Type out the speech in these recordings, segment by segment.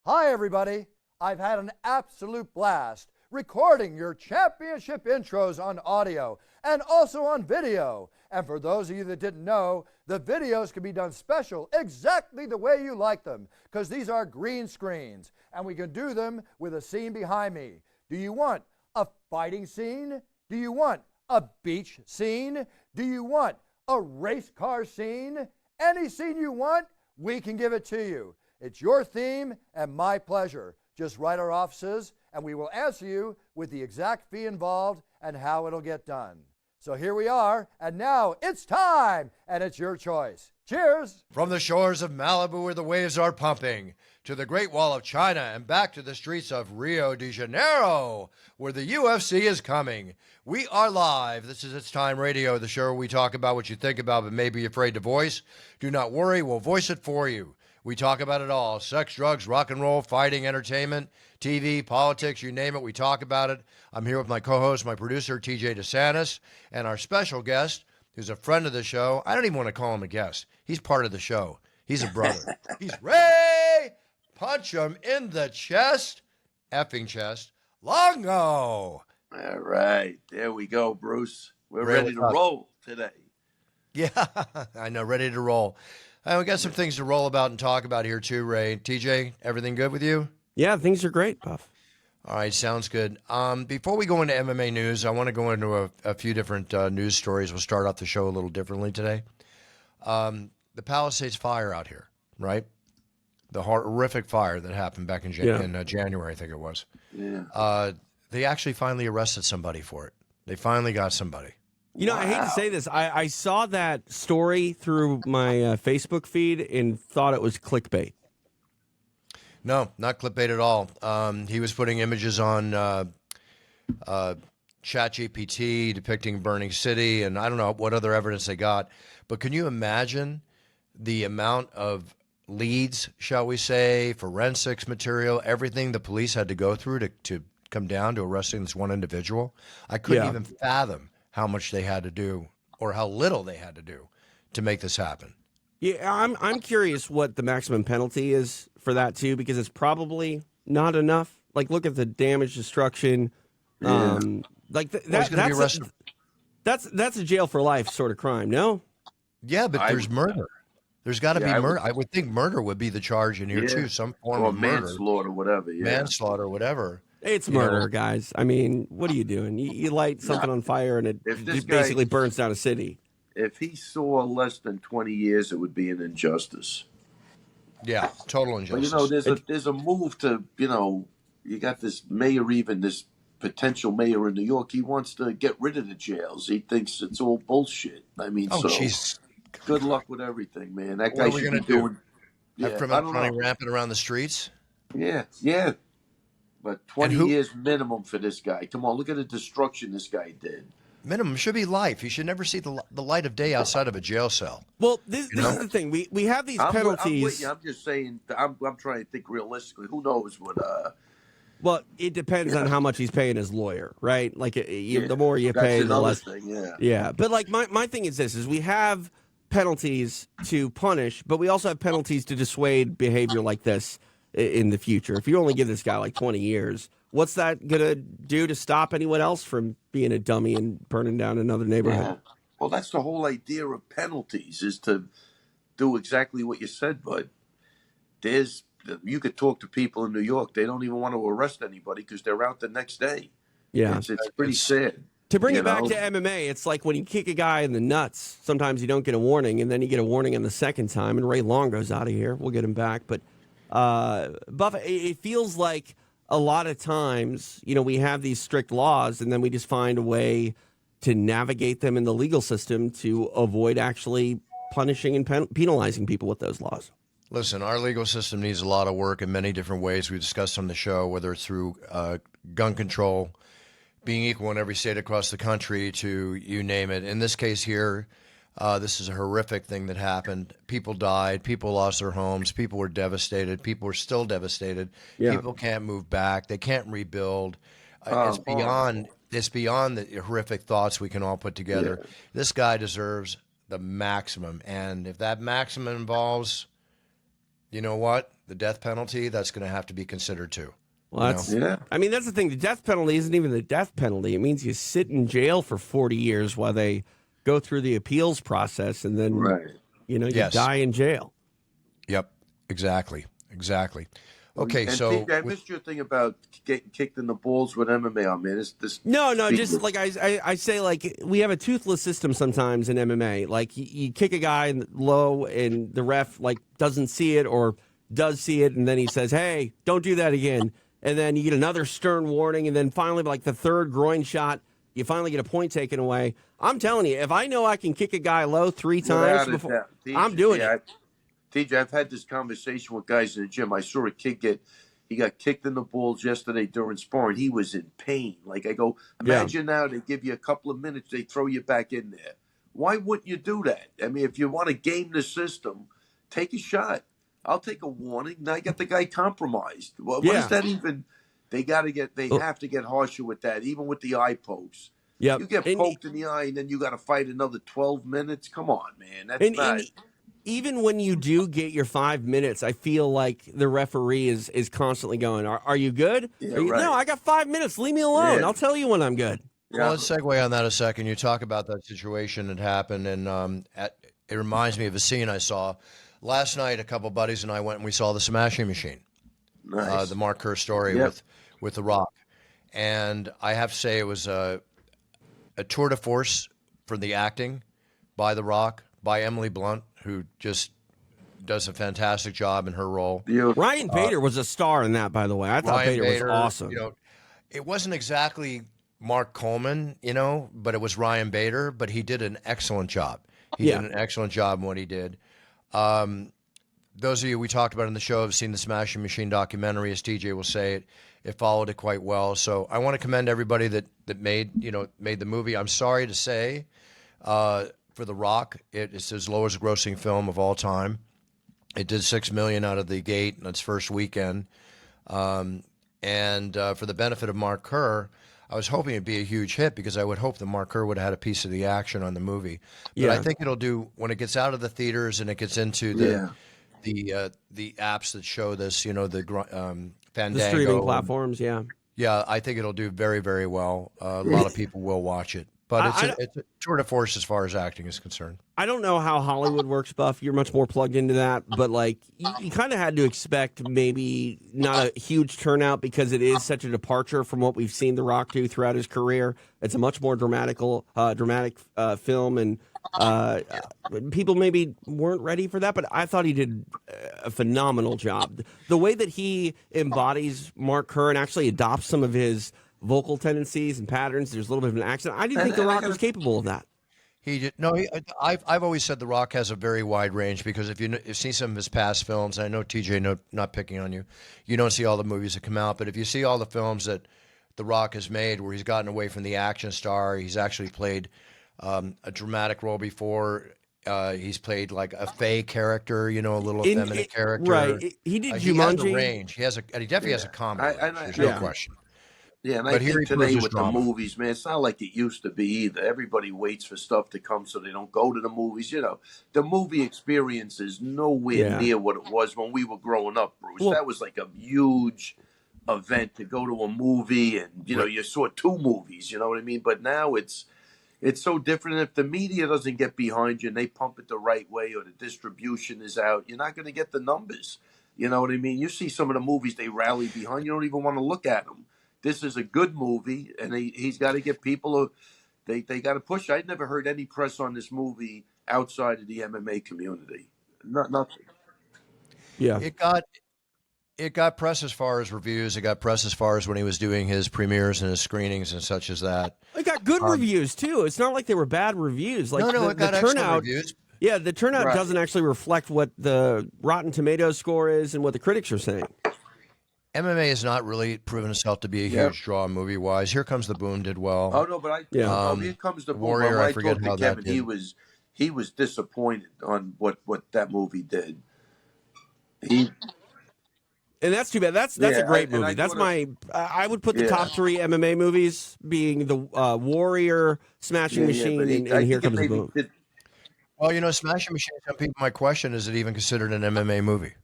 Hi, everybody. I've had an absolute blast recording your championship intros on audio and also on video. And for those of you that didn't know, the videos can be done special exactly the way you like them, because these are green screens and we can do them with a scene behind me. Do you want a fighting scene? Do you want a beach scene? Do you want a race car scene? Any scene you want, we can give it to you. It's your theme and my pleasure. Just write our offices and we will answer you with the exact fee involved and how it'll get done. So here we are, and now it's time, and it's your choice. Cheers! From the shores of Malibu where the waves are pumping, to the Great Wall of China and back to the streets of Rio de Janeiro, where the UFC is coming. We are live. This is It's Time Radio, the show where we talk about what you think about but may be afraid to voice. Do not worry, we'll voice it for you. We talk about it all. Sex, drugs, rock and roll, fighting, entertainment, TV, politics, you name it, we talk about it. I'm here with my co-host, my producer, TJ Santis, and our special guest, who's a friend of the show. I don't even want to call him a guest. He's part of the show. He's a brother. He's Ray, punch him in the chest, effing chest, Longo. All right, there we go, Bruce. We're ready to roll today. Yeah, I know, ready to roll. We got some things to roll about and talk about here too, Ray. TJ, everything good with you? Yeah, things are great, Buff. All right, sounds good. Before we go into MMA news, I want to go into a few different news stories. We'll start off the show a little differently today. The Palisades fire out here, right? The horrific fire that happened back in January, I think it was. Yeah. They actually finally arrested somebody for it. They finally got somebody. You know, I hate to say this. I saw that story through my Facebook feed and thought it was clickbait. No, not clickbait at all. He was putting images on ChatGPT depicting burning city, and I don't know what other evidence they got. But can you imagine the amount of leads, shall we say, forensics material, everything the police had to go through to come down to arresting this one individual? I couldn't even fathom how much they had to do or how little they had to do to make this happen. Yeah, I'm curious what the maximum penalty is for that too, because it's probably not enough. Like, look at the damage, destruction. Like that's a jail for life sort of crime. No. Yeah, but there's murder. There's got to be murder. I would think murder would be the charge in here too, some form of murder, manslaughter, whatever. Yeah. Manslaughter, whatever. It's murder, guys. I mean, what are you doing? You light something on fire and it basically burns down a city. If he saw less than 20 years, it would be an injustice. Yeah, total injustice. But, there's a move to, you got this mayor, even this potential mayor in New York. He wants to get rid of the jails. He thinks it's all bullshit. I mean, good luck with everything, man. That guy should be doing. Have criminals running rampant around the streets? Yeah. But 20 years minimum for this guy. Come on, look at the destruction this guy did. Minimum should be life. He should never see the light of day outside of a jail cell. Well, this is the thing. We have these penalties. I'm just saying. I'm trying to think realistically. Who knows what? Well, it depends on how much he's paying his lawyer, right? Like, the more you pay, the less. Thing, yeah. But like, my thing is this: is we have penalties to punish, but we also have penalties to dissuade behavior like this in the future. If you only give this guy like 20 years, what's that going to do to stop anyone else from being a dummy and burning down another neighborhood? Yeah. Well, that's the whole idea of penalties, is to do exactly what you said, bud. You could talk to people in New York. They don't even want to arrest anybody because they're out the next day. Yeah. It's pretty sad. To bring it back to MMA, it's like when you kick a guy in the nuts, sometimes you don't get a warning, and then you get a warning on the second time, and Ray Longo's out of here. We'll get him back. But Buff, it feels like a lot of times, we have these strict laws, and then we just find a way to navigate them in the legal system to avoid actually punishing and penalizing people with those laws. Listen, our legal system needs a lot of work in many different ways. We discussed on the show, whether it's through gun control, being equal in every state across the country, to you name it. In this case here, this is a horrific thing that happened. People died. People lost their homes. People were devastated. People are still devastated. Yeah. People can't move back. They can't rebuild. It's beyond the horrific thoughts we can all put together. Yeah. This guy deserves the maximum. And if that maximum involves, you know what? the death penalty, that's going to have to be considered too. Well, that's, I mean, that's the thing. The death penalty isn't even the death penalty. It means you sit in jail for 40 years while they go through the appeals process, and then, you die in jail. Yep, exactly. Okay, so I missed your thing about getting kicked in the balls with MMA. Man, no, just like I say, like we have a toothless system sometimes in MMA. Like you kick a guy low, and the ref like doesn't see it or does see it, and then he says, "Hey, don't do that again." And then you get another stern warning, and then finally, like the third groin shot, you finally get a point taken away. I'm telling you, if I know I can kick a guy low 3 times before, I'm doing it. TJ, I've had this conversation with guys in the gym. I saw a kid he got kicked in the balls yesterday during sparring. He was in pain. Like I go, imagine now they give you a couple of minutes, they throw you back in there. Why wouldn't you do that? I mean, if you want to game the system, take a shot. I'll take a warning. Now I got the guy compromised. What is that even? They have to get harsher with that, even with the eye pokes. Yep. You get poked in the eye, and then you got to fight another 12 minutes. Come on, man. That's not. Even when you do get your 5 minutes, I feel like the referee is constantly going, "Are you good? No, I got 5 minutes. Leave me alone. I'll tell you when I'm good." Well, let's segue on that a second. You talk about that situation that happened, and it reminds me of a scene I saw last night. A couple buddies and I went and we saw The Smashing Machine, the Mark Kerr story with The Rock, and I have to say it was a tour de force for the acting by The Rock, by Emily Blunt, who just does a fantastic job in her role. Ryan Bader was a star in that, by the way. I thought Bader was awesome. It wasn't exactly Mark Coleman, but it was Ryan Bader, but he did an excellent job. He did an excellent job in what he did. Those of you we talked about in the show have seen the Smashing Machine documentary, as TJ will say it followed it quite well. So I want to commend everybody that made the movie. I'm sorry to say, for The Rock, it's his lowest grossing film of all time. It did $6 million out of the gate in its first weekend. And for the benefit of Mark Kerr, I was hoping it'd be a huge hit because I would hope that Mark Kerr would have had a piece of the action on the movie. But I think it'll do when it gets out of the theaters and it gets into the apps that show this, the Fandango, the streaming platforms. Yeah, I think it'll do very, very well. A lot of people will watch it. But it's a tour de force as far as acting is concerned. I don't know how Hollywood works, Buff. You're much more plugged into that. But, like, you kind of had to expect maybe not a huge turnout because it is such a departure from what we've seen The Rock do throughout his career. It's a much more dramatic film, and people maybe weren't ready for that. But I thought he did a phenomenal job. The way that he embodies Mark Kerr and actually adopts some of his vocal tendencies and patterns. There's a little bit of an accent. I didn't think The Rock was capable of that. He did. No, I've always said The Rock has a very wide range because if you've seen some of his past films, and I know TJ, not picking on you, you don't see all the movies that come out, but if you see all the films that The Rock has made where he's gotten away from the action star, he's actually played a dramatic role before. He's played like a fey character, a little effeminate character. Right. He did Jumanji. He has a range. He definitely has a comedy range. There's no question. Yeah, and I think today with the movies, man, it's not like it used to be either. Everybody waits for stuff to come so they don't go to the movies. The movie experience is nowhere near what it was when we were growing up, Bruce. Well, that was like a huge event to go to a movie, and you saw 2 movies. You know what I mean? But now it's so different. If the media doesn't get behind you and they pump it the right way, or the distribution is out, you're not going to get the numbers. You know what I mean? You see some of the movies they rally behind, you don't even want to look at them. This is a good movie, and he's got to get people. They got to push. I'd never heard any press on this movie outside of the MMA community. Nothing. Yeah, it got press as far as reviews. It got press as far as when he was doing his premieres and his screenings and such as that. It got good reviews too. It's not like they were bad reviews. Like no, it got excellent reviews. Yeah, the turnout doesn't actually reflect what the Rotten Tomatoes score is and what the critics are saying. MMA has not really proven itself to be a huge draw movie-wise. Here Comes the Boom did well. Oh no, but Here Comes the Boom. Warrior, I forget how Kevin, that did. He was disappointed on what that movie did. And that's too bad. That's a great movie. I would put the top 3 MMA movies being the Warrior, Smashing Machine, and Here Comes the Boom. Well, Smashing Machine. Some people might question: is it even considered an MMA movie?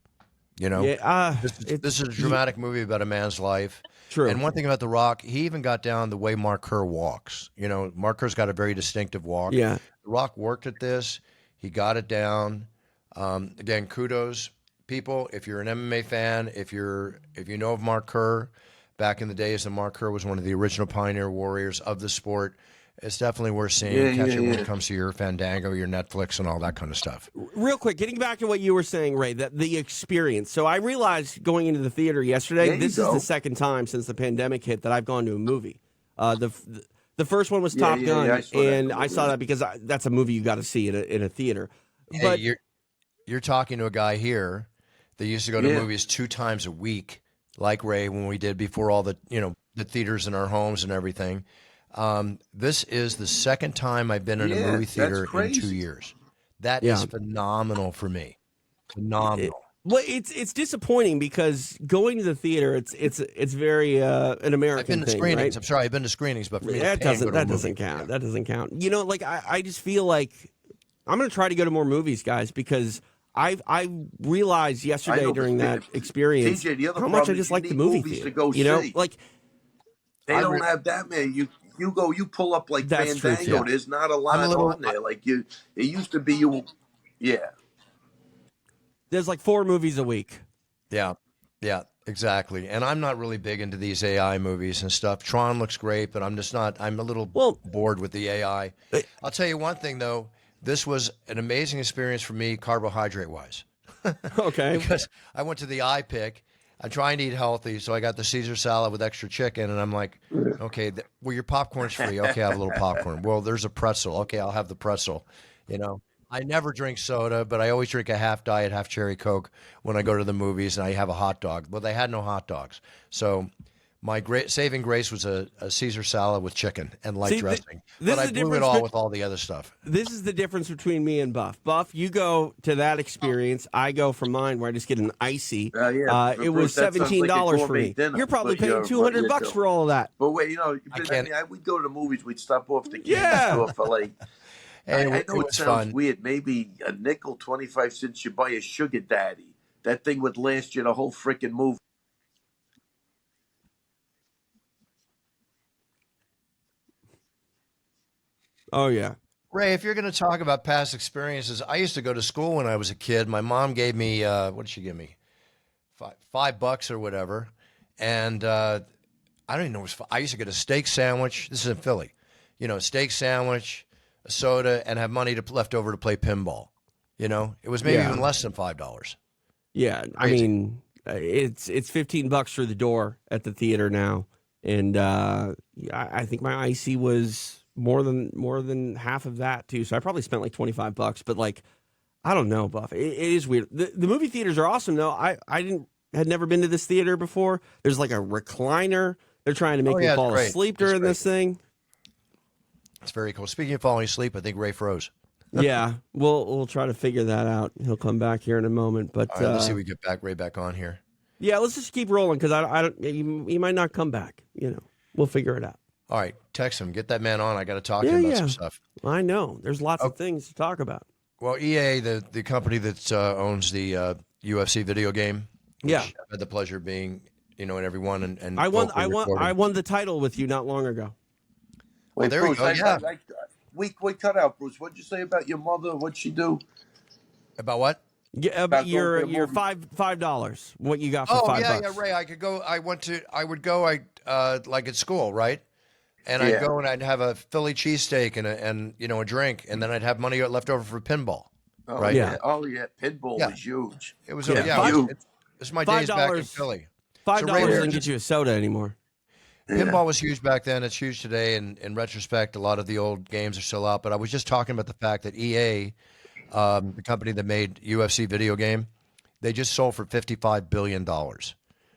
You know, Yeah, this is a dramatic movie about a man's life. True. And one thing about The Rock, he even got down the way Mark Kerr walks. You know, Mark Kerr's got a very distinctive walk. Yeah. The Rock worked at this. He got it down. Again, kudos, people. If you're an MMA fan, if you know of Mark Kerr, back in the days, and Mark Kerr was one of the original pioneer warriors of the sport. It's definitely worth seeing. Catch it when it comes to your Fandango, your Netflix, and all that kind of stuff. Real quick, getting back to what you were saying, Ray, that the experience. So I realized going into the theater yesterday, this is the second time since the pandemic hit that I've gone to a movie. The first one was Top Gun, and I saw that because that's a movie you got to see in a theater. Hey, but you're talking to a guy here that used to go to movies 2 times a week, like Ray, when we did before all the the theaters in our homes and everything. This is the second time I've been in a movie theater in 2 years. That is phenomenal for me. Phenomenal. Well, it's disappointing because going to the theater, it's very an American I've been to thing, screenings. right? I'm sorry, I've been to screenings, but for me, that doesn't count. That doesn't count. You know, like I just feel like I'm going to try to go to more movies, guys, because I realized yesterday during that experience TJ, how much I just like the movie theater. Like they don't have that many. You pull up like Fandango. There's not a lot on there. Like it used to be. There's like 4 movies a week. Yeah, exactly. And I'm not really big into these AI movies and stuff. Tron looks great, but I'm just not. I'm a little bored with the AI. I'll tell you one thing though. This was an amazing experience for me, carbohydrate-wise. Okay. Because I went to the iPick. I'm trying to eat healthy, so I got the Caesar salad with extra chicken, and I'm like, okay, well, your popcorn's free. Okay, I have a little popcorn. Well, there's a pretzel. Okay, I'll have the pretzel. You know, I never drink soda, but I always drink a half diet, half cherry Coke when I go to the movies, and I have a hot dog. Well, they had no hot dogs, so my great saving grace was a Caesar salad with chicken and light dressing. But I blew it all with all the other stuff. This is the difference between me and Buff. Buff, you go to that experience. I go for mine where I just get an icy. It was $17 for me. You're probably paying $200 for all of that. But wait, we'd go to the movies. We'd stop off the candy store for like. I know it sounds weird. Maybe a nickel, 25 cents. You buy a sugar daddy. That thing would last you the whole freaking movie. Oh, yeah. Ray, if you're going to talk about past experiences, I used to go to school when I was a kid. My mom gave me, what did she give me? $5 or whatever. And I don't even know. I used to get a steak sandwich. This is in Philly. Steak sandwich, a soda, and have money left over to play pinball. It was maybe even less than $5. Yeah. Crazy. I mean, it's $15 through the door at the theater now. And I think my icy was more than half of that too. So I probably spent like $25, but like, I don't know, Buff. It is weird. The movie theaters are awesome though. I had never been to this theater before. There's like a recliner. They're trying to make me fall asleep during this thing. It's very cool. Speaking of falling asleep, I think Ray froze. Yeah, we'll try to figure that out. He'll come back here in a moment. But all right, let's see if we get Ray back on here. Yeah, let's just keep rolling because I don't. He might not come back. We'll figure it out. All right, text him. Get that man on. I got to talk to him about some stuff. I know. There's lots of things to talk about. Well, EA, the company that owns the UFC video game. I've had the pleasure of being, in every one. And I won the title with you not long ago. Well, there we go. Yeah. We cut out, Bruce. What'd you say about your mother? What'd she do? About what? Yeah, about your $5. What you got for $5? Yeah, Ray. I would go like at school, right? And I'd go and I'd have a Philly cheesesteak and a drink, and then I'd have money left over for pinball. Oh, right? Yeah. Oh yeah, pinball was huge. It was huge. It's my days back in Philly. $5 doesn't get you a soda anymore. Pinball was huge back then. It's huge today. And in retrospect, a lot of the old games are still out. But I was just talking about the fact that EA, the company that made UFC video game, they just sold for $55 billion. Wow.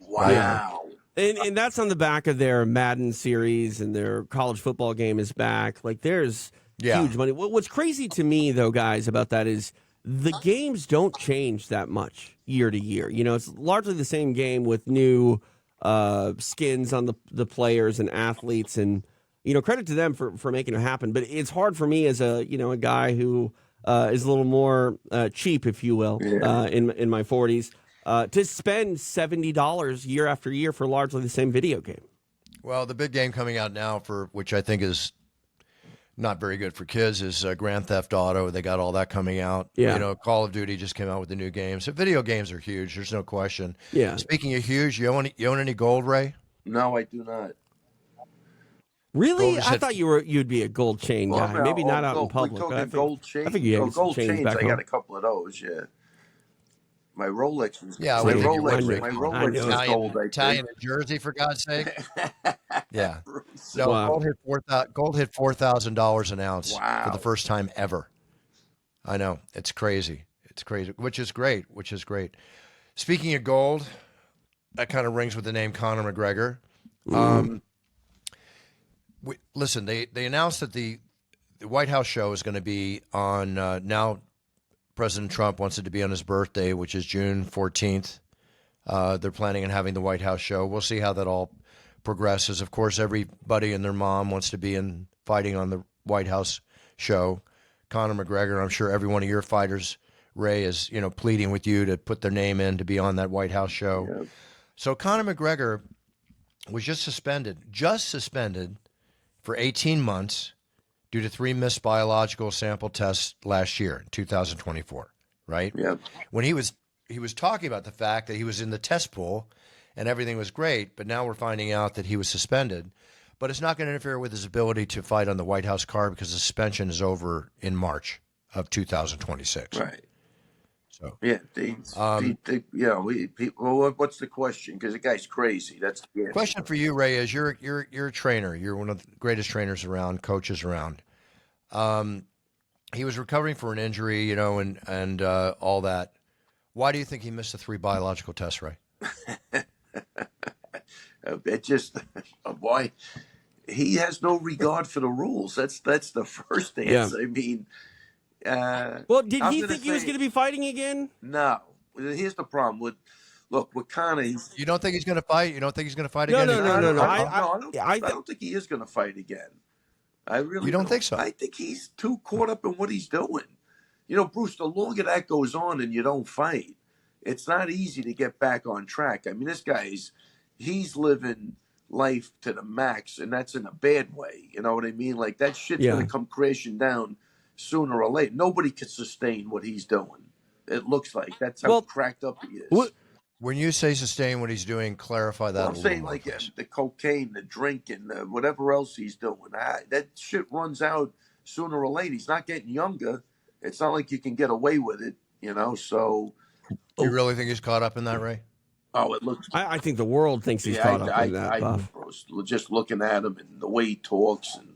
Right? And that's on the back of their Madden series, and their college football game is back. Like, there's huge money. What's crazy to me, though, guys, about that is the games don't change that much year to year. It's largely the same game with new skins on the players and athletes, and credit to them for making it happen. But it's hard for me as a guy who is a little more cheap, if you will, in my 40s. to spend $70 year after year for largely the same video game. Well, the big game coming out now, for which I think is not very good for kids, is Grand Theft Auto. They got all that coming out. Yeah. Call of Duty just came out with the new game. So video games are huge. There's no question. Yeah. Speaking of huge, you own any gold, Ray? No, I do not. Really? I thought you'd be a gold chain guy. No, Maybe not out in gold, public. We're talking gold chains. I think you have some gold chains chains. back I home. got a couple of those. Yeah. My Rolex is Yeah, my I Rolex is gold. Italian in Jersey, for God's sake. Yeah. No, Wow. gold hit $4,000 an ounce Wow. for the first time ever. I know, it's crazy. It's crazy, which is great. Speaking of gold, that kind of rings with the name Conor McGregor. Listen, they announced that the White House show is going to be on now. President Trump wants it to be on his birthday, which is June 14th. They're planning on having the White House show. We'll see how that all progresses. Of course, everybody and their mom wants to be fighting on the White House show. Conor McGregor, I'm sure every one of your fighters, Ray, is pleading with you to put their name in to be on that White House show. Yeah. So Conor McGregor was just suspended for 18 months due to 3 missed biological sample tests last year, 2024, right? Yeah. When he was talking about the fact that he was in the test pool and everything was great, but now we're finding out that he was suspended. But it's not going to interfere with his ability to fight on the White House card because the suspension is over in March of 2026. Right. So yeah, what's the question? Because the guy's crazy. That's the question for you, Ray. Is you're a trainer. You're one of the greatest trainers around, coaches around. He was recovering for an injury, and all that. Why do you think he missed the 3 biological tests, Ray? It just why he has no regard for the rules. That's the first answer. Yeah. I mean. Well, did he think he was going to be fighting again? No. Here's the problem with Conor. You don't think he's going to fight? You don't think he's going to fight again? No. I don't think he is going to fight again. I really. You don't think so? I think he's too caught up in what he's doing. Bruce, the longer that goes on and you don't fight, it's not easy to get back on track. I mean, this guy's he's living life to the max, and that's in a bad way. You know what I mean? Like that shit's going to come crashing down sooner or later. Nobody can sustain what he's doing. It looks like that's how cracked up he is. When you say sustain what he's doing, clarify that. I'm saying like the cocaine, the drinking, whatever else he's doing. That shit runs out sooner or later. He's not getting younger. It's not like you can get away with it, So you really think he's caught up in that, Ray? Oh, it looks. I think the world thinks he's caught up in that. I just looking at him and the way he talks and.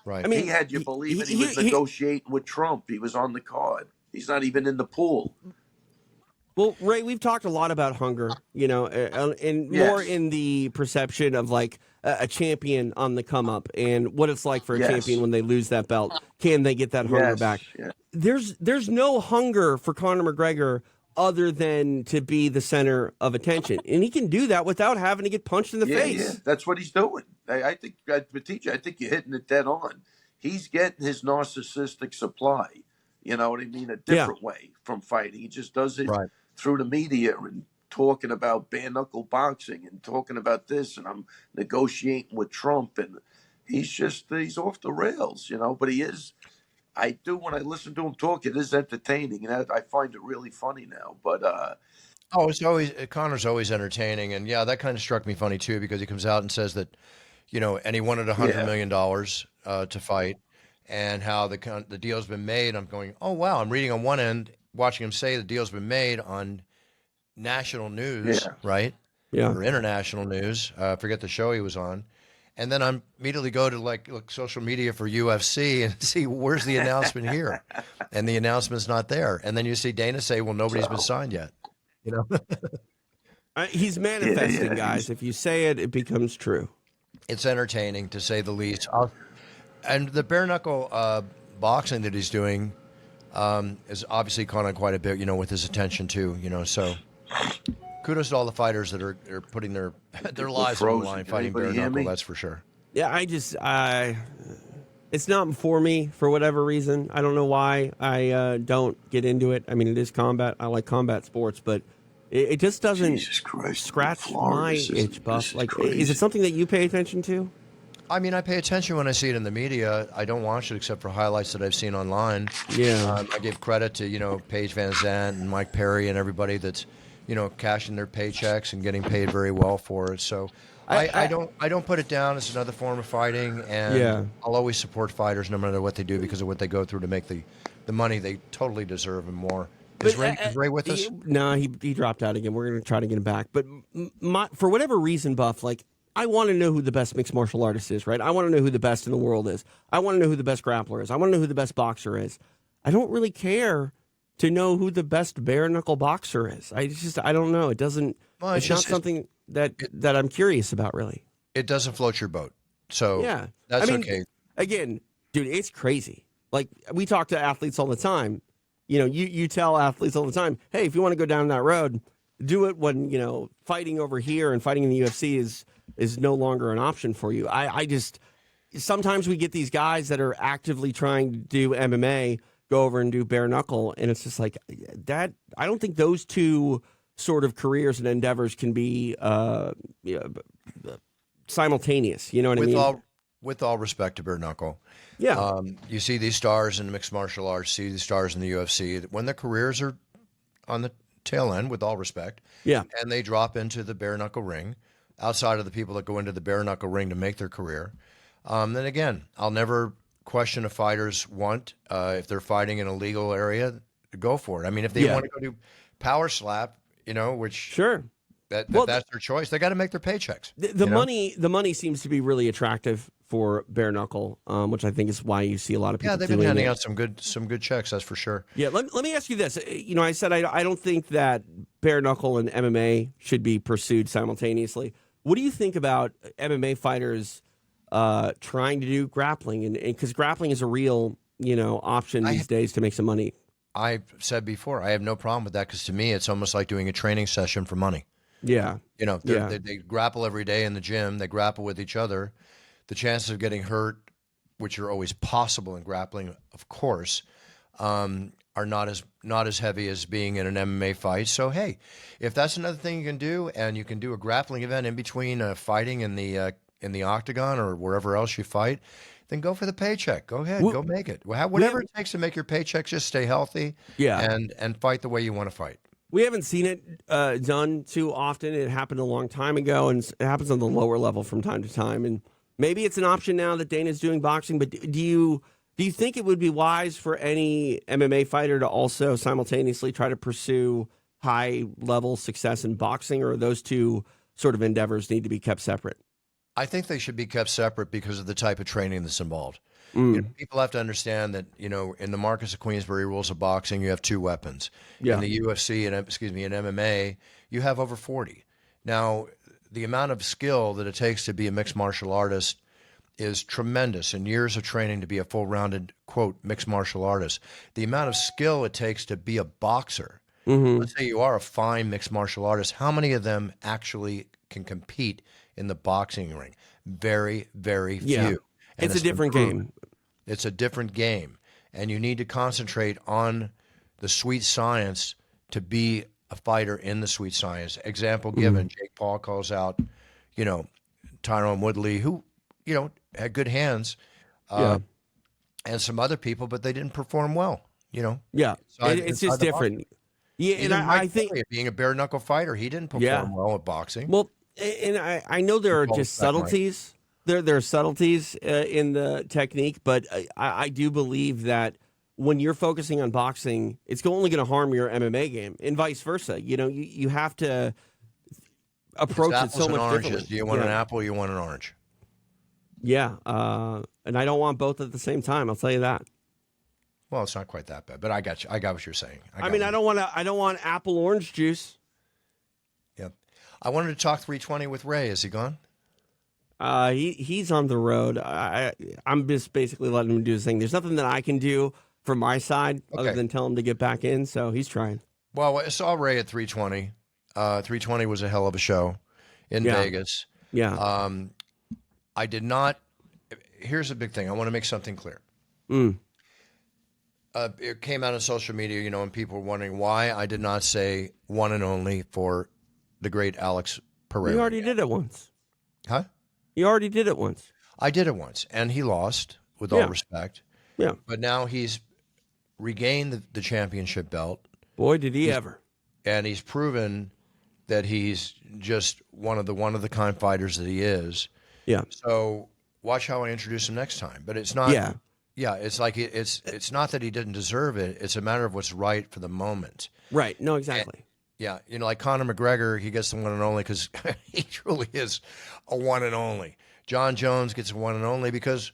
Right. I mean, he had you believing he was negotiating with Trump. He was on the card. He's not even in the pool. Well, Ray, we've talked a lot about hunger, and more in the perception of like a champion on the come up and what it's like for a champion when they lose that belt. Can they get that hunger back? Yeah. There's no hunger for Conor McGregor other than to be the center of attention. And he can do that without having to get punched in the face. Yeah, that's what he's doing. I think, Batista, I think you're hitting it dead on. He's getting his narcissistic supply, you know what I mean, a different way from fighting. He just does it through the media and talking about bare knuckle boxing and talking about this, and I'm negotiating with Trump, and he's off the rails, but he is. I do, when I listen to him talk, it is entertaining, and I find it really funny now. But Conor's always entertaining, and that kind of struck me funny too, because he comes out and says that, and he wanted $100 million to fight, and how the deal's been made. I'm going, oh wow! I'm reading on one end, watching him say the deal's been made on national news, right? Yeah, or international news. I forget the show he was on. And then I immediately go to like social media for UFC and see where's the announcement here, and the announcement's not there. And then you see Dana say, "Well, nobody's been signed yet." He's manifesting, guys. If you say it, it becomes true. It's entertaining, to say the least. And the bare knuckle boxing that he's doing is obviously caught on quite a bit, with his attention too. So. Kudos to all the fighters that are putting their lives on the line fighting bare knuckle. That's for sure. Yeah, It's not for me for whatever reason. I don't know why I don't get into it. I mean, it is combat. I like combat sports, but it just doesn't scratch my itch, Buff. Like, is it something that you pay attention to? I mean, I pay attention when I see it in the media. I don't watch it except for highlights that I've seen online. Yeah. I give credit to, Paige Van Zandt and Mike Perry and everybody that's, cashing their paychecks and getting paid very well for it. So I don't put it down. It's another form of fighting, and I'll always support fighters no matter what they do because of what they go through to make the money they totally deserve and more. Is Ray with us? No, he dropped out again. We're going to try to get him back. But for whatever reason, Buff, like, I want to know who the best mixed martial artist is, right? I want to know who the best in the world is. I want to know who the best grappler is. I want to know who the best boxer is. I don't really care to know who the best bare knuckle boxer is. I don't know. It doesn't. Well, it's not something that I'm curious about, really. It doesn't float your boat, so yeah, that's okay. Again, dude, it's crazy. Like, we talk to athletes all the time. You tell athletes all the time, hey, if you want to go down that road, do it when fighting over here and fighting in the UFC is no longer an option for you. I just sometimes we get these guys that are actively trying to do MMA go over and do bare knuckle, and it's just like that. I don't think those two sort of careers and endeavors can be simultaneous. You know what I mean? With all respect to bare knuckle, yeah. You see these stars in mixed martial arts, see these stars in the UFC when their careers are on the tail end. With all respect, yeah, and they drop into the bare knuckle ring. Outside of the people that go into the bare knuckle ring to make their career, then again, I'll never question a fighter's want if they're fighting in a legal area to go for it. I mean, if they want to go do power slap, which sure, that's their choice. They got to make their paychecks. The money seems to be really attractive for bare knuckle, which I think is why you see a lot of people. Yeah, they've been handing out some good checks. That's for sure. Yeah, let me ask you this. I said I don't think that bare knuckle and MMA should be pursued simultaneously. What do you think about MMA fighters trying to do grappling? And because grappling is a real, option these days to make some money. I've said before, I have no problem with that because to me, it's almost like doing a training session for money. Yeah. They grapple every day in the gym. They grapple with each other. The chances of getting hurt, which are always possible in grappling, of course, are not as heavy as being in an MMA fight. So hey, if that's another thing you can do, and you can do a grappling event in between fighting in the octagon or wherever else you fight, then go for the paycheck. Go ahead, go make it. Whatever it takes to make your paycheck, just stay healthy. Yeah, and fight the way you want to fight. We haven't seen it done too often. It happened a long time ago, and it happens on the lower level from time to time. And maybe it's an option now that Dana's doing boxing. But do you think it would be wise for any MMA fighter to also simultaneously try to pursue high-level success in boxing, or those two sort of endeavors need to be kept separate? I think they should be kept separate because of the type of training that's involved. People have to understand that, in the Marcus of Queensberry rules of boxing, you have two weapons. Yeah. In the UFC and in MMA, you have over 40. Now, the amount of skill that it takes to be a mixed martial artist is tremendous, and years of training to be a full-rounded, quote, mixed martial artist. The amount of skill it takes to be a boxer, let's say you are a fine mixed martial artist, how many of them actually can compete in the boxing ring? Very, very few. Yeah. It's a different game. It's a different game, and you need to concentrate on the sweet science to be a fighter in the sweet science. Example given, Jake Paul calls out, Tyron Woodley, who, had good hands, and some other people, but they didn't perform well, Yeah, it's just different. Boxing. Yeah, and I think being a bare knuckle fighter, he didn't perform well at boxing. Well, and I know there are just subtleties. There are subtleties in the technique, but I do believe that when you're focusing on boxing, it's only going to harm your MMA game, and vice versa. You have to approach it so much differently. Do you want an apple or you want an orange? Yeah, and I don't want both at the same time. I'll tell you that. Well, it's not quite that bad, but I got you. I got what you're saying. I don't want apple orange juice. Yep. I wanted to talk 320 with Ray. Is he gone? He's on the road. I'm just basically letting him do his thing. There's nothing that I can do from my side other than tell him to get back in. So he's trying. Well, I saw Ray at 320. 320 was a hell of a show in Vegas. Yeah. I did not. here's a big thing. I want to make something clear. It came out on social media, and people were wondering why I did not say one and only for the great Alex Pereira. You already did it once. Huh? You already did it once. I did it once, and he lost, with all respect. Yeah. But now he's regained the championship belt. Boy, did he ever. And he's proven that he's just one of the kind fighters that he is. Yeah. So watch how I introduce him next time. But it's not. Yeah. Yeah, it's like it's not that he didn't deserve it. It's a matter of what's right for the moment. Right. No, exactly. Yeah, like Conor McGregor, he gets the one and only because he truly is a one and only. Jon Jones gets a one and only because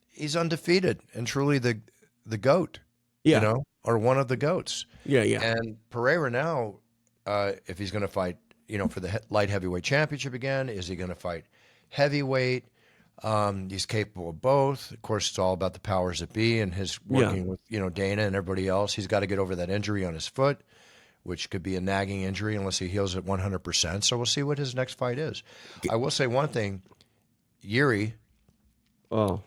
he's undefeated and truly the GOAT. Yeah. Or one of the GOATs. Yeah, yeah. And Pereira now, if he's going to fight, for the light heavyweight championship again, is he going to fight heavyweight? He's capable of both. Of course, it's all about the powers that be and his working with, Dana and everybody else. He's got to get over that injury on his foot, which could be a nagging injury unless he heals it 100%. So we'll see what his next fight is. I will say one thing. Yuri Prohaska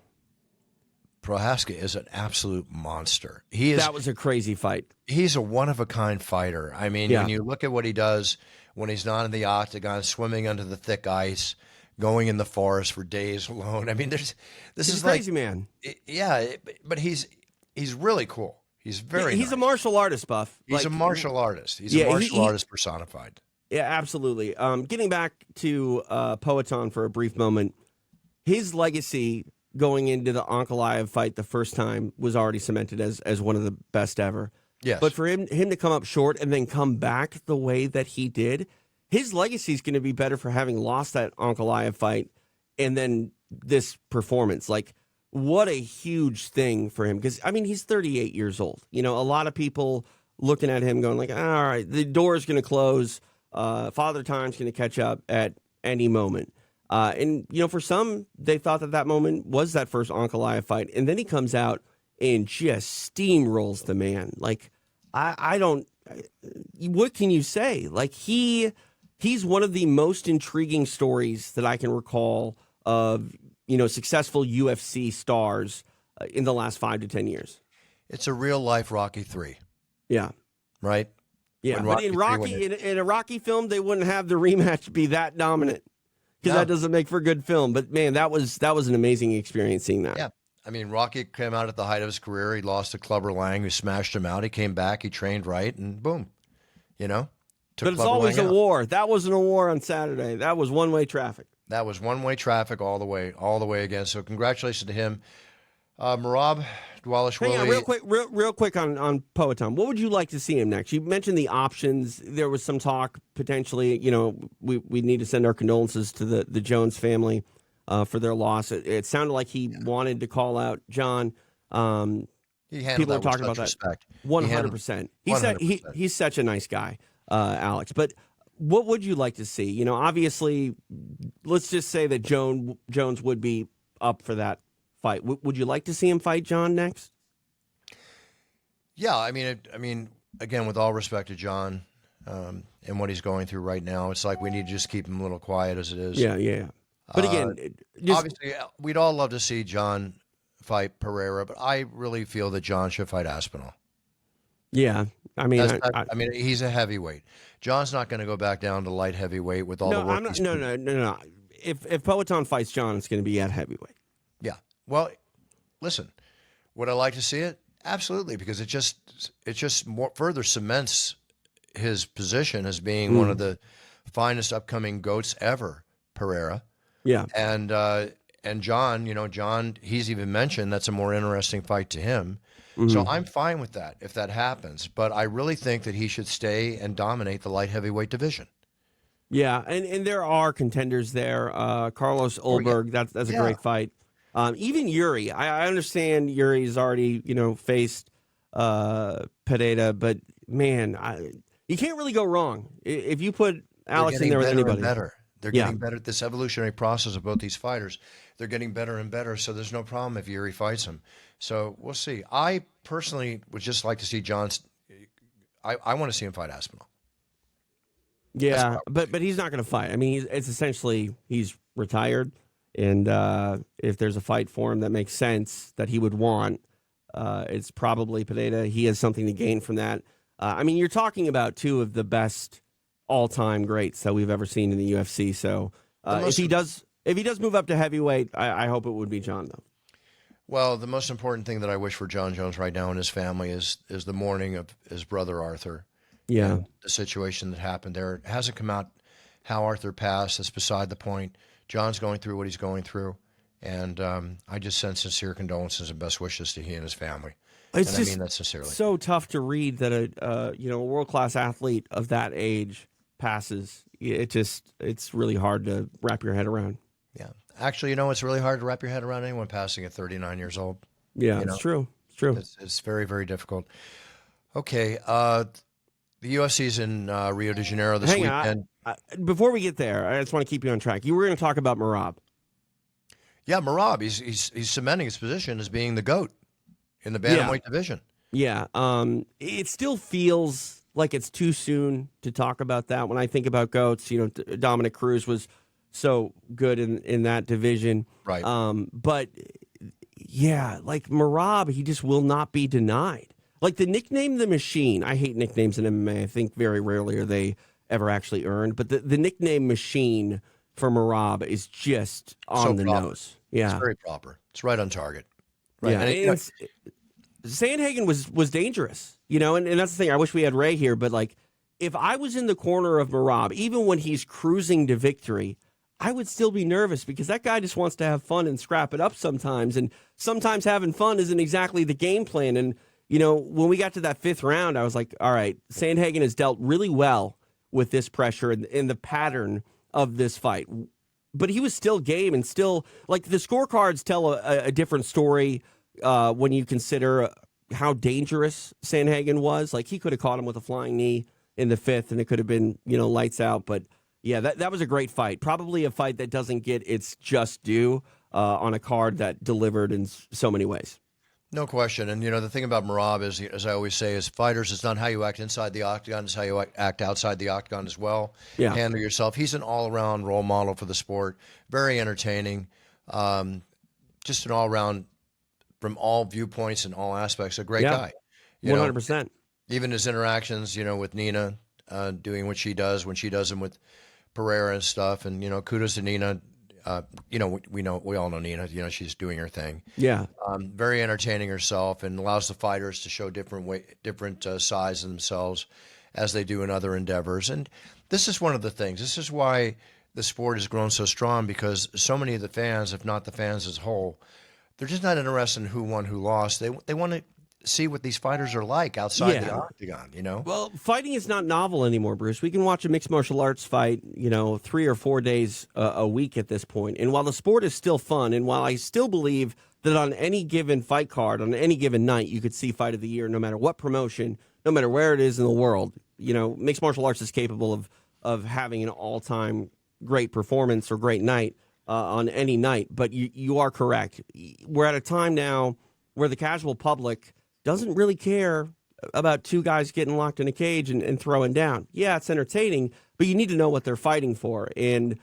is an absolute monster. That was a crazy fight. He's a one-of-a-kind fighter. I mean, when you look at what he does when he's not in the octagon, swimming under the thick ice, going in the forest for days alone. I mean, this is crazy, man. Yeah, but he's really cool. He's very He's nice. a martial artist, Buff. He's a martial artist. He's a martial artist personified. Yeah, absolutely. Getting back to Poatan for a brief moment, his legacy going into the Ankalaev fight the first time was already cemented as one of the best ever. Yes. But for him to come up short and then come back the way that he did, his legacy is going to be better for having lost that Ankalaev fight and then this performance. Like, what a huge thing for him. Because, I mean, he's 38 years old. A lot of people looking at him going like, all right, the door is going to close. Father Time's going to catch up at any moment. And, for some, they thought that moment was that first Ankalaev fight. And then he comes out and just steamrolls the man. Like, I don't, what can you say? Like, he's one of the most intriguing stories that I can recall of, successful UFC stars in the last 5 to 10 years. It's a real life Rocky 3. Yeah. Right? Yeah. But in a Rocky film, they wouldn't have the rematch be that dominant because that doesn't make for good film. But man, that was an amazing experience seeing that. Yeah. I mean, Rocky came out at the height of his career. He lost to Clubber Lang, who smashed him out. He came back, he trained right, and boom, But it's always a war. That wasn't a war on Saturday. That was one-way traffic. That was one-way traffic all the way again. So congratulations to him. Merab Dvalishvili. Hang on, real quick on Poatan. What would you like to see him next? You mentioned the options. There was some talk potentially, we need to send our condolences to the Jones family for their loss. It sounded like he wanted to call out Jon. People are talking about respect. that. 100%. He's such a nice guy, Alex. But what would you like to see? Obviously, let's just say that Jones would be up for that fight. Would you like to see him fight Jon next? Yeah, I mean, again, with all respect to Jon and what he's going through right now, it's like we need to just keep him a little quiet as it is. Yeah. But again, obviously, we'd all love to see Jon fight Pereira, but I really feel that Jon should fight Aspinall. Yeah, I mean, he's a heavyweight. Jon's not going to go back down to light heavyweight with all the work. No. If Poatan fights Jon, it's going to be at heavyweight. Yeah. Well, listen, would I like to see it? Absolutely, because it just more further cements his position as being one of the finest upcoming GOATs ever, Pereira. Yeah. And Jon, he's even mentioned that's a more interesting fight to him. Mm-hmm. So I'm fine with that if that happens. But I really think that he should stay and dominate the light heavyweight division. Yeah, and there are contenders there. Carlos Ulberg, that's a great fight. Even Yuri, I understand Yuri's already faced Pereira, but man, you can't really go wrong if you put Alex in there with anybody. They're getting better at this evolutionary process of both these fighters. They're getting better and better, so there's no problem if Yuri fights him. So we'll see. I personally would just like to see Jon's. I want to see him fight Aspinall. Yeah, but he's not going to fight. I mean, it's essentially he's retired. And if there's a fight for him that makes sense that he would want, it's probably Pereira. He has something to gain from that. I mean, you're talking about two of the best all-time greats that we've ever seen in the UFC. So if he does move up to heavyweight, I hope it would be Jon, though. Well, the most important thing that I wish for Jon Jones right now and his family is the mourning of his brother Arthur. Yeah, the situation that happened there. It hasn't come out how Arthur passed. That's beside the point. Jon's going through what he's going through, and I just send sincere condolences and best wishes to he and his family. I mean that sincerely. So tough to read that a world-class athlete of that age passes. It's really hard to wrap your head around. Yeah. Actually, it's really hard to wrap your head around anyone passing at 39 years old. Yeah, it's true. It's true. It's very, very difficult. Okay. The UFC's in Rio de Janeiro this weekend. Before we get there, I just want to keep you on track. You were going to talk about Merab. Yeah, Merab. He's cementing his position as being the GOAT in the bantamweight division. Yeah. It still feels like it's too soon to talk about that. When I think about GOATs, Dominic Cruz was so good in that division. Right. But yeah, like Merab, he just will not be denied. Like the nickname The Machine, I hate nicknames in MMA. I think very rarely are they ever actually earned. But the nickname Machine for Merab is just on the nose. Yeah. It's very proper. It's right on target. Right. Yeah. And Sandhagen was dangerous, and that's the thing. I wish we had Ray here, but like if I was in the corner of Merab, even when he's cruising to victory, I would still be nervous because that guy just wants to have fun and scrap it up sometimes. And sometimes having fun isn't exactly the game plan. And when we got to that fifth round, I was like, all right, Sandhagen has dealt really well with this pressure and the pattern of this fight. But he was still game and still, like, the scorecards tell a different story when you consider how dangerous Sandhagen was. Like, he could have caught him with a flying knee in the fifth, and it could have been, lights out. But, yeah, that was a great fight. Probably a fight that doesn't get its just due on a card that delivered in so many ways. No question. And, the thing about Merab is, as I always say, as fighters, it's not how you act inside the octagon, it's how you act outside the octagon as well. Yeah. Handle yourself. He's an all-around role model for the sport. Very entertaining. Just an all-around, from all viewpoints and all aspects, a great guy. 100%. Even his interactions, with Nina, doing what she does when she does them with Pereira and stuff. And, kudos to Nina. We all know Nina. She's doing her thing. Yeah. Very entertaining herself, and allows the fighters to show different sides of themselves as they do in other endeavors. And this is one of the things. This is why the sport has grown so strong, because so many of the fans, if not the fans as a whole, they're just not interested in who won, who lost. They want to see what these fighters are like outside the octagon, Well, fighting is not novel anymore, Bruce. We can watch a mixed martial arts fight, 3 or 4 days a week at this point. And while the sport is still fun, and while I still believe that on any given fight card, on any given night, you could see fight of the year, no matter what promotion, no matter where it is in the world, mixed martial arts is capable of having an all-time great performance or great night on any night. But you are correct. We're at a time now where the casual public doesn't really care about two guys getting locked in a cage and throwing down. Yeah, it's entertaining, but you need to know what they're fighting for. And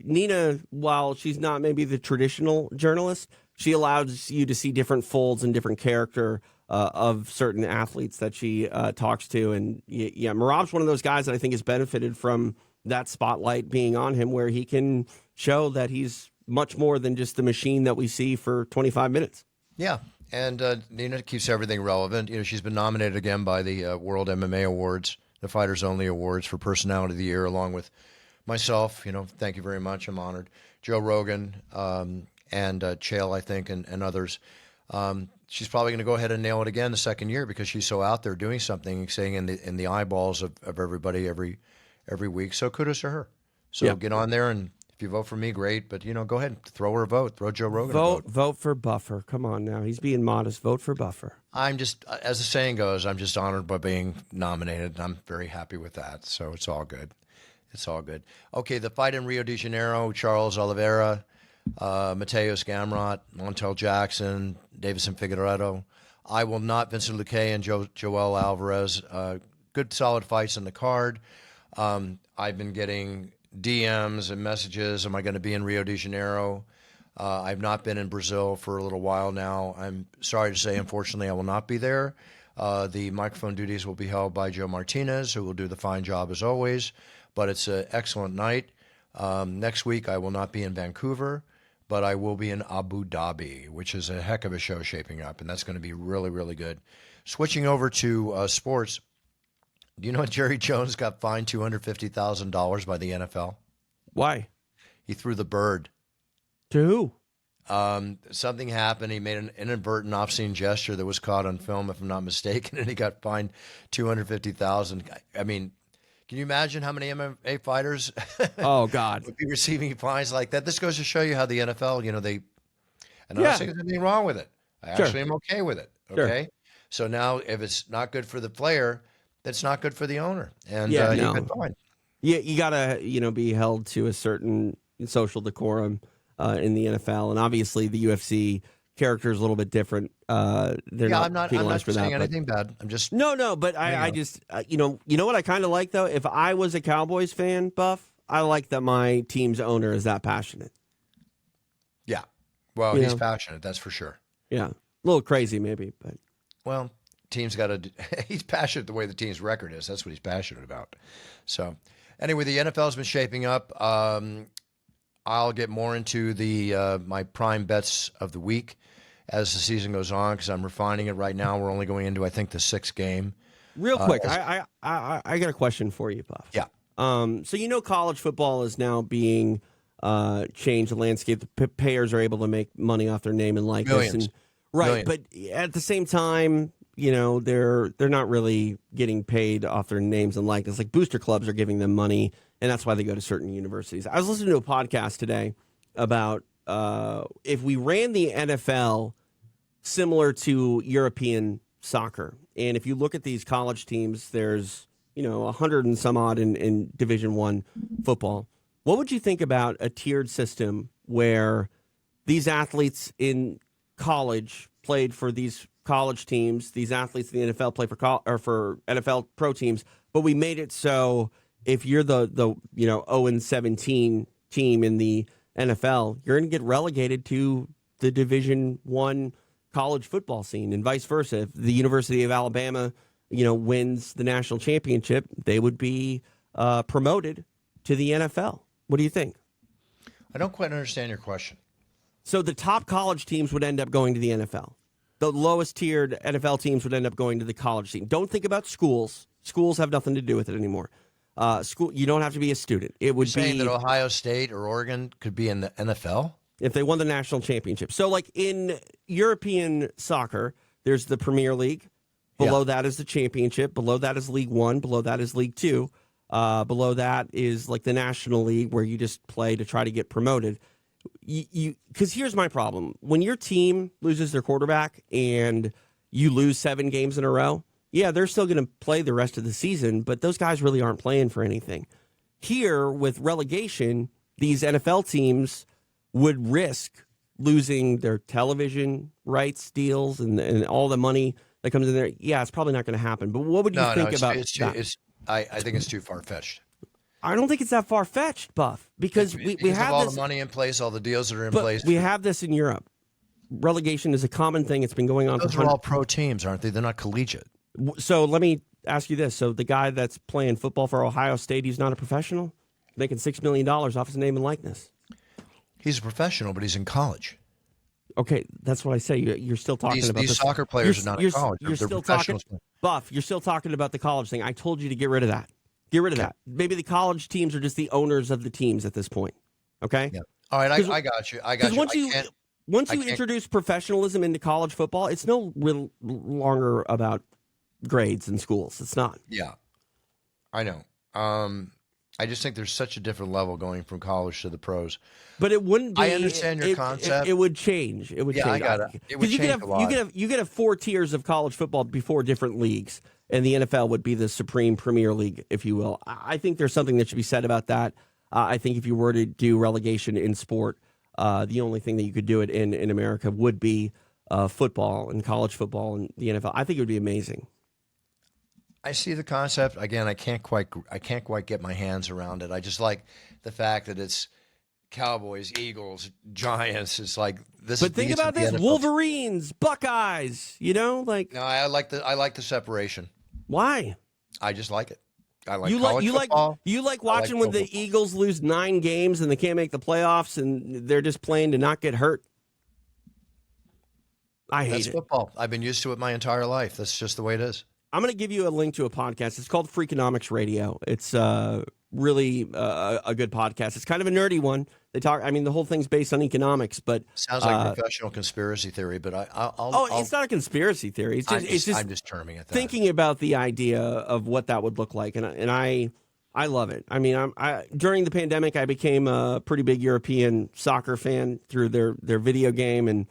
Nina, while she's not maybe the traditional journalist, she allows you to see different folds and different character of certain athletes that she talks to. And yeah, Merab's one of those guys that I think has benefited from that spotlight being on him, where he can show that he's much more than just the machine that we see for 25 minutes. Yeah. And Nina keeps everything relevant. She's been nominated again by the World MMA Awards, the Fighters Only Awards, for Personality of the Year, along with myself. Thank you very much. I'm honored. Joe Rogan and Chael, I think, and others. She's probably going to go ahead and nail it again the second year, because she's so out there doing something, staying in the eyeballs of everybody every week. So kudos to her. So get on there, and if you vote for me, great. But, go ahead, throw her a vote. Throw Joe Rogan a vote. Vote for Buffer. Come on now. He's being modest. Vote for Buffer. I'm just, as the saying goes, I'm just honored by being nominated, and I'm very happy with that. So it's all good. It's all good. Okay, the fight in Rio de Janeiro, Charles Oliveira, Mateus Gamrot, Montel Jackson, Davison Figueiredo. I will not, Vincent Luque and Joel Alvarez. Good, solid fights in the card. I've been getting DMs and messages. Am I going to be in Rio de Janeiro? I've not been in Brazil for a little while now. I'm sorry to say, unfortunately, I will not be there. The microphone duties will be held by Joe Martinez, who will do the fine job as always. But it's an excellent night. Next week, I will not be in Vancouver, but I will be in Abu Dhabi, which is a heck of a show shaping up, and that's going to be really, really good. Switching over to sports, do you know Jerry Jones got fined $250,000 by the NFL? Why? He threw the bird. To who? Something happened. He made an inadvertent, obscene gesture that was caught on film, if I'm not mistaken, and he got fined $250,000. I mean, can you imagine how many MMA fighters oh, God. would be receiving fines like that? This goes to show you how the NFL, and I'm not saying there's anything wrong with it. I actually am okay with it. Okay. Sure. So now if it's not good for the player, that's not good for the owner. And he's been fined. Yeah, you got to, be held to a certain social decorum in the NFL. And obviously the UFC character is a little bit different. They're I'm not saying anything bad. I'm just but I just you know what I kind of like though. If I was a Cowboys fan, Buff, I like that my team's owner is that passionate. Yeah, well, he's passionate, that's for sure. Yeah, a little crazy maybe, but team's got to. He's passionate the way the team's record is. That's what he's passionate about. So anyway, the NFL's been shaping up. I'll get more into the my prime bets of the week as the season goes on because I'm refining it right now. We're only going into, I think, the 6th game. Real quick, I got a question for you, Puff. Yeah. So college football is now being changed. The landscape. The payers are able to make money off their name and likeness. Millions. Right, but at the same time, they're not really getting paid off their names and likeness. Like booster clubs are giving them money, and that's why they go to certain universities. I was listening to a podcast today about if we ran the NFL similar to European soccer, and if you look at these college teams, there's 100 and some odd in Division I football. What would you think about a tiered system where these athletes in college played for these college teams, these athletes in the NFL play for NFL pro teams, but we made it so if you're the 0-17 team in the NFL, you're going to get relegated to the Division I college football scene, and vice versa. If the University of Alabama, wins the national championship, they would be promoted to the NFL. What do you think? I don't quite understand your question. So the top college teams would end up going to the NFL. The lowest tiered NFL teams would end up going to the college team. Don't think about schools. Schools have nothing to do with it anymore. You don't have to be a student. It would be saying that Ohio State or Oregon could be in the NFL if they won the national championship. So, like in European soccer, there's the Premier League. Below that is the championship. Below that is League One. Below that is League Two. Below that is like the National League, where you just play to try to get promoted. Because here's my problem. When your team loses their quarterback and you lose 7 games in a row, they're still going to play the rest of the season, but those guys really aren't playing for anything. Here, with relegation, these NFL teams would risk losing their television rights deals and all the money that comes in there. Yeah, it's probably not going to happen. But what would you think about that? I think it's too far-fetched. I don't think it's that far-fetched, Buff, because we have all the money in place, all the deals that are in place. We have this in Europe. Relegation is a common thing. It's been going on. Those are all pro teams, aren't they? They're not collegiate. So let me ask you this. So the guy that's playing football for Ohio State, he's not a professional? Making $6 million off his name and likeness. He's a professional, but he's in college. Okay, that's what I say. You're still talking about these soccer players are not in college. You're still talking, Buff, you're still talking about the college thing. I told you to get rid of that. Get rid of that. Maybe the college teams are just the owners of the teams at this point. Okay? Yeah. All right, I got you. Once you introduce professionalism into college football, it's no real longer about grades in schools. It's not. Yeah, I know. I just think there's such a different level going from college to the pros. But it wouldn't be. I understand your concept. It would change. It would change. I got it. It would change a lot. You could have 4 tiers of college football before different leagues, and the NFL would be the supreme Premier League, if you will. I think there's something that should be said about that. I think if you were to do relegation in sport, the only thing that you could do it in America would be football and college football and the NFL. I think it would be amazing. I see the concept. Again, I can't quite get my hands around it. I just like the fact that it's Cowboys, Eagles, Giants. It's like this. But think about this: Wolverines, Buckeyes. You know, like no, I like the separation. Why? I just like it. I like you college football. You like watching when the Eagles lose 9 games and they can't make the playoffs and they're just playing to not get hurt. I hate That's it. Football. I've been used to it my entire life. That's just the way it is. I'm going to give you a link to a podcast. It's called Freakonomics Radio. It's really a good podcast. It's kind of a nerdy one. They talk. I mean, the whole thing's based on economics, but sounds like professional conspiracy theory. But I'll it's not a conspiracy theory. It's just I'm just terming it that. Thinking about the idea of what that would look like, and I love it. I mean, during the pandemic, I became a pretty big European soccer fan through their video game, and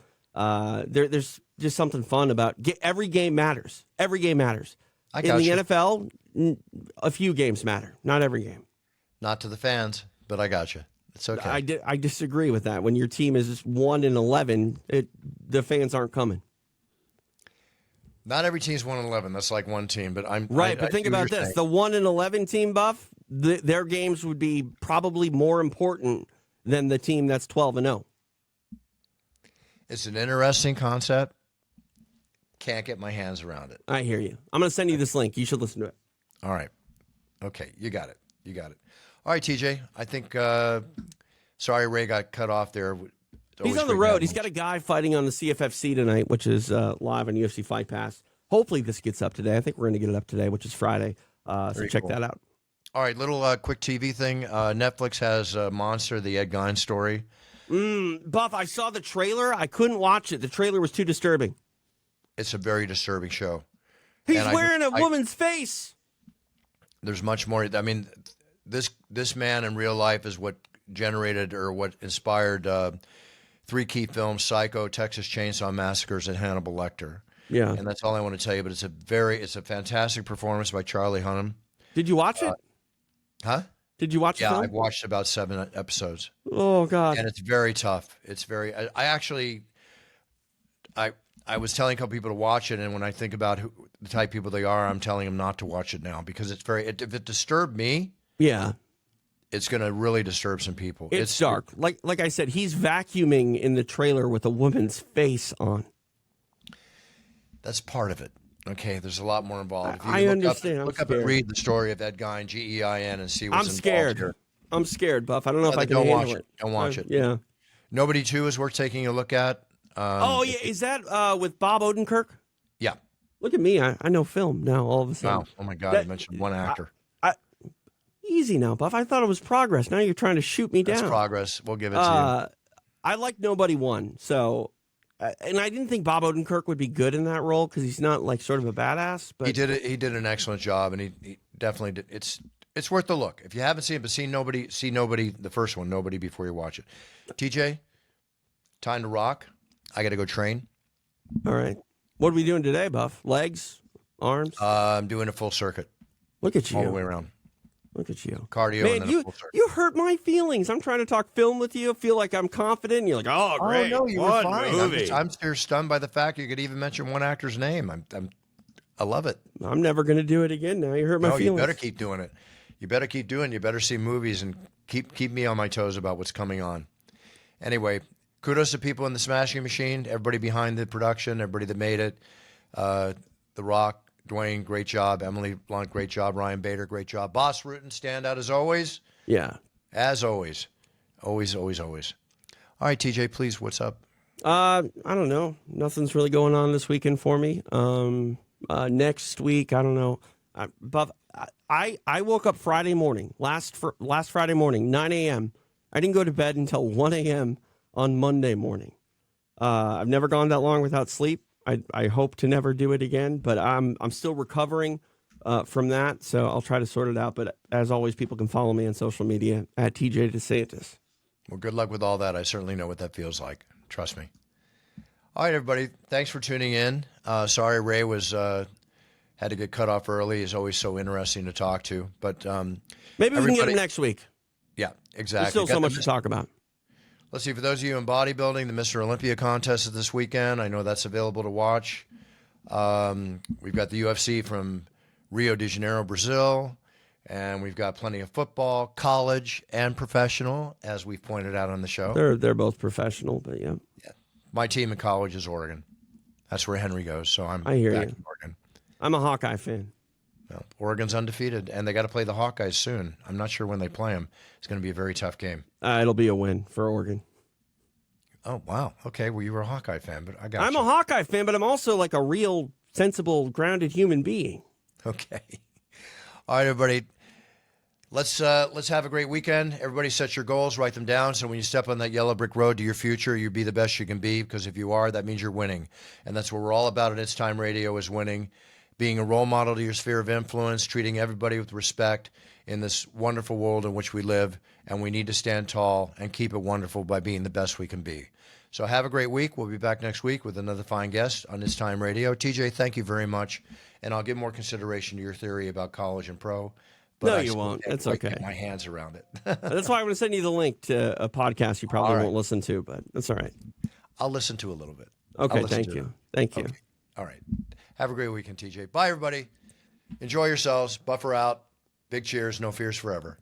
there's just something fun about every game matters. Every game matters. In the NFL, a few games matter, not every game. Not to the fans, but I got you. It's okay. I disagree with that. When your team is 1-11, the fans aren't coming. Not every team's 1-11. That's like one team, but I'm right. But think about this: the 1-11 team, Buff, their games would be probably more important than the team that's 12-0. It's an interesting concept. Can't get my hands around it. I hear you. I'm going to send you this link. You should listen to it. All right. Okay, you got it. All right, TJ. I think. Sorry, Ray got cut off there. He's on the road. He's got a guy fighting on the CFFC tonight, which is live on UFC Fight Pass. Hopefully, this gets up today. I think we're going to get it up today, which is Friday. So check that out. All right, little quick TV thing. Netflix has Monster, the Ed Gein story. Buff, I saw the trailer. I couldn't watch it. The trailer was too disturbing. It's a very disturbing show. He's wearing a woman's face. There's much more. I mean, this man in real life is what generated or what inspired 3 key films: Psycho, Texas Chainsaw Massacres, and Hannibal Lecter. Yeah, and that's all I want to tell you. But it's a fantastic performance by Charlie Hunnam. Did you watch it? Huh? Did you watch the film? I've watched about 7 episodes. Oh God! And it's very tough. It's very. I was telling a couple people to watch it, and when I think about the type of people they are, I'm telling them not to watch it now because it's very. If it disturbed me, yeah, it's going to really disturb some people. It's dark. Like I said, he's vacuuming in the trailer with a woman's face on. That's part of it. Okay, there's a lot more involved. If you I understand. Look up and read the story of Ed Gein, Gein, and see what's involved here. I'm scared, Buff. I don't know if I can handle it. Don't watch it. Yeah. Nobody 2 is worth taking a look at. Is that with Bob Odenkirk? Yeah. Look at me. I know film now all of a sudden. Wow. Oh, my God. You mentioned one actor. Easy now, Buff. I thought it was progress. Now you're trying to shoot me down. That's progress. We'll give it to you. I like Nobody Won. So, and I didn't think Bob Odenkirk would be good in that role because he's not like sort of a badass. But he did an excellent job, and he definitely did. It's worth the look. If you haven't seen it, but see Nobody, the first one, Nobody, before you watch it. TJ, time to rock. I got to go train. All right. What are we doing today, Buff? Legs? Arms? I'm doing a full circuit. Look at you. All the way around. Look at you. Cardio. Man, and then a full circuit. You hurt my feelings. I'm trying to talk film with you. I feel like I'm confident. And you're like, oh, great. Oh, no, you were fine. Movie. I'm still stunned by the fact you could even mention one actor's name. I love it. I'm never going to do it again now. You hurt my feelings. You better keep doing it. You better see movies and keep me on my toes about what's coming on. Anyway, kudos to people in the Smashing Machine, everybody behind the production, everybody that made it. The Rock, Dwayne, great job. Emily Blunt, great job. Ryan Bader, great job. Boss Rutan, stand out as always. Yeah. As always. Always, always, always. All right, TJ, please, what's up? I don't know. Nothing's really going on this weekend for me. Next week, I don't know. But I woke up Friday morning, last Friday morning, 9 a.m. I didn't go to bed until 1 a.m. on Monday morning. I've never gone that long without sleep. I hope to never do it again, but I'm still recovering from that, so I'll try to sort it out. But as always, people can follow me on social media at TJ DeSantis. Well, good luck with all that. I certainly know what that feels like. Trust me. All right, everybody. Thanks for tuning in. Sorry Ray was had to get cut off early. He's always so interesting to talk to. But maybe we can get him next week. Yeah, exactly. There's still so much to talk about. Let's see, for those of you in bodybuilding, the Mr. Olympia contest is this weekend. I know that's available to watch. We've got the UFC from Rio de Janeiro, Brazil. And we've got plenty of football, college, and professional, as we've pointed out on the show. They're both professional, but yeah. My team in college is Oregon. That's where Henry goes, so I hear back you. in Oregon. I'm a Hawkeye fan. Well, Oregon's undefeated, and they got to play the Hawkeyes soon. I'm not sure when they play them. It's going to be a very tough game. It'll be a win for Oregon. Oh, wow. Okay, well, you were a Hawkeye fan, but I got I'm you. a Hawkeye fan, but I'm also like a real, sensible, grounded human being. Okay. All right, everybody. Let's have a great weekend. Everybody set your goals, write them down, so when you step on that yellow brick road to your future, you be the best you can be, because if you are, that means you're winning. And that's what we're all about at It's Time Radio, is winning, being a role model to your sphere of influence, treating everybody with respect in this wonderful world in which we live, and we need to stand tall and keep it wonderful by being the best we can be. So have a great week. We'll be back next week with another fine guest on It's Time Radio. TJ, thank you very much, and I'll give more consideration to your theory about college and pro. But no, you won't. That's okay. Get my hands around it. That's why I'm going to send you the link to a podcast you probably won't listen to, but that's all right. I'll listen to a little bit. Okay, thank you. Thank you. Okay. All right. Have a great weekend, TJ. Bye, everybody. Enjoy yourselves. Buffer out. Big cheers. No fears forever.